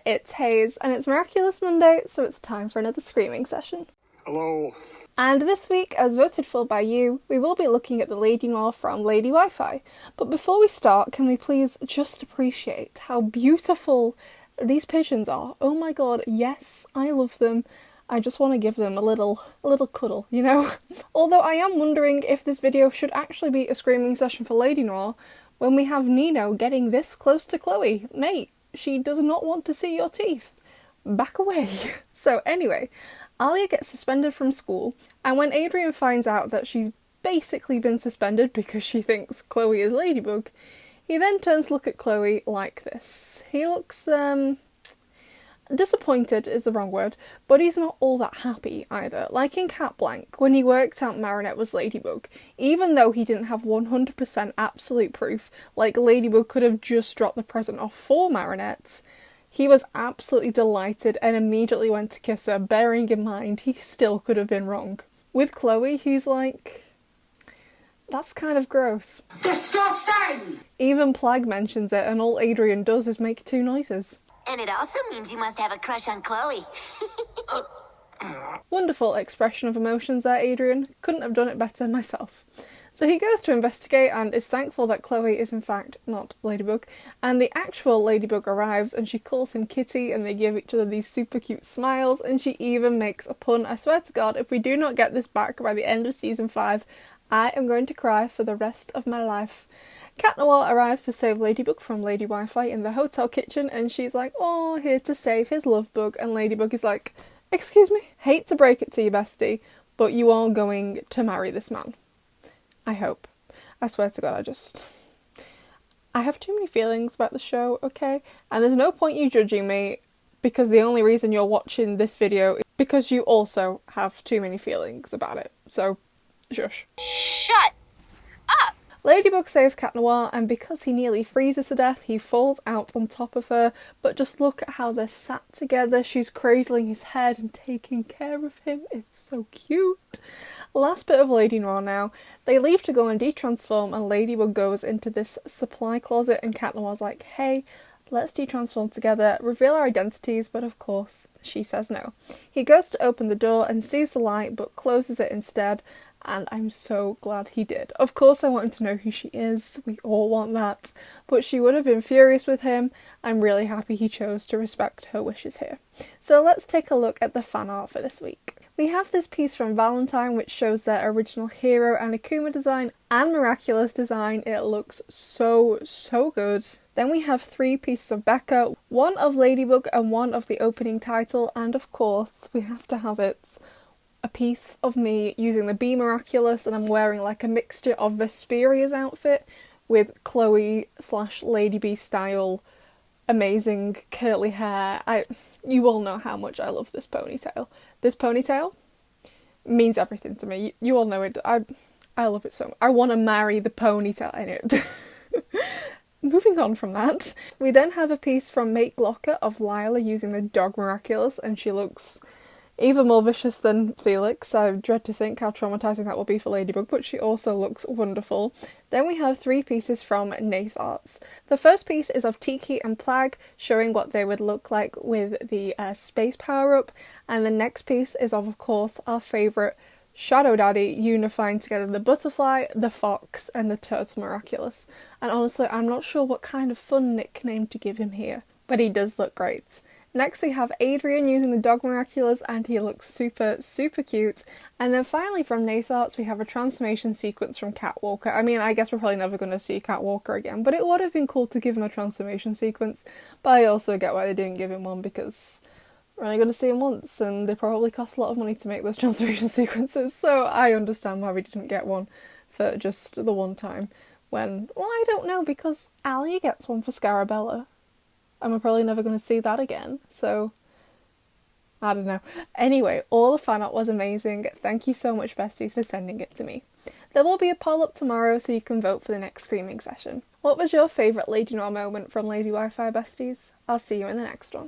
it's Hayes, and it's Miraculous Monday, so it's time for another screaming session. Hello. And this week, as voted for by you, we will be looking at the Lady Noir from Lady Wi-Fi. But before we start, can we please just appreciate how beautiful these pigeons are? Oh my god, yes, I love them. I just want to give them a little cuddle, you know? Although I am wondering if this video should actually be a screaming session for Lady Noir when we have Nino getting this close to Chloe. Mate, she does not want to see your teeth. Back away. So anyway, Alia gets suspended from school, and when Adrian finds out that she's basically been suspended because she thinks Chloe is Ladybug, he then turns to look at Chloe like this. He looks, disappointed is the wrong word, but he's not all that happy either. Like in Cat Blanc, when he worked out Marinette was Ladybug, even though he didn't have 100% absolute proof, like Ladybug could have just dropped the present off for Marinette, he was absolutely delighted and immediately went to kiss her, bearing in mind he still could have been wrong. With Chloe, he's like, that's kind of gross. Disgusting! Even Plague mentions it, and all Adrian does is make two noises. And it also means you must have a crush on Chloe. Wonderful expression of emotions there, Adrian. Couldn't have done it better myself. So he goes to investigate and is thankful that Chloe is in fact not Ladybug, and the actual Ladybug arrives and she calls him Kitty and they give each other these super cute smiles, and she even makes a pun. I swear to God, if we do not get this back by the end of season 5, I am going to cry for the rest of my life. Cat Noir arrives to save Ladybug from Lady Wi-Fi in the hotel kitchen, and she's like, oh, here to save his love bug, and Ladybug is like, excuse me? Hate to break it to you, bestie, but you are going to marry this man. I hope. I swear to God, I have too many feelings about the show, okay? And there's no point you judging me, because the only reason you're watching this video is because you also have too many feelings about it. So, shush. Shut up! Ladybug saves Cat Noir, and because he nearly freezes to death, he falls out on top of her, but just look at how they're sat together. She's cradling his head and taking care of him. It's so cute. Last bit of Lady Noir now. They leave to go and detransform, and Ladybug goes into this supply closet, and Cat Noir's like, hey, let's detransform together, reveal our identities, but of course, she says no. He goes to open the door and sees the light, but closes it instead, and I'm so glad he did. Of course I want him to know who she is, we all want that, but she would have been furious with him. I'm really happy he chose to respect her wishes here. So let's take a look at the fan art for this week. We have this piece from Valentine which shows their original Hero and Akuma design and Miraculous design. It looks so good. Then we have 3 pieces of Becca, one of Ladybug and one of the opening title, and of course we have to have it, a piece of me using the Be Miraculous, and I'm wearing like a mixture of Vesperia's outfit with Chloe / Lady B style amazing curly hair. You all know how much I love this ponytail. This ponytail means everything to me. You all know it. I love it so much. I want to marry the ponytail in it. Moving on from that, we then have a piece from Make Locker of Lila using the Dog Miraculous, and she looks even more vicious than Felix. I dread to think how traumatising that will be for Ladybug, but she also looks wonderful. Then we have 3 pieces from Nath Arts. The first piece is of Tiki and Plague, showing what they would look like with the space power-up, and the next piece is of course, our favourite Shadow Daddy unifying together the butterfly, the fox, and the turtle Miraculous. And honestly, I'm not sure what kind of fun nickname to give him here, but he does look great. Next we have Adrian using the Dog Miraculous, and he looks super cute. And then finally from Nath Arts we have a transformation sequence from Catwalker. I mean, I guess we're probably never going to see Catwalker again, but it would have been cool to give him a transformation sequence. But I also get why they didn't give him one, because we're only going to see him once, and they probably cost a lot of money to make those transformation sequences, so I understand why we didn't get one for just the one time when, well, I don't know, because Alia gets one for Scarabella, and we're probably never going to see that again, so I don't know. Anyway, all the fan art was amazing. Thank you so much, besties, for sending it to me. There will be a poll up tomorrow so you can vote for the next screaming session. What was your favourite Lady Noir moment from Lady Wi-Fi, besties? I'll see you in the next one.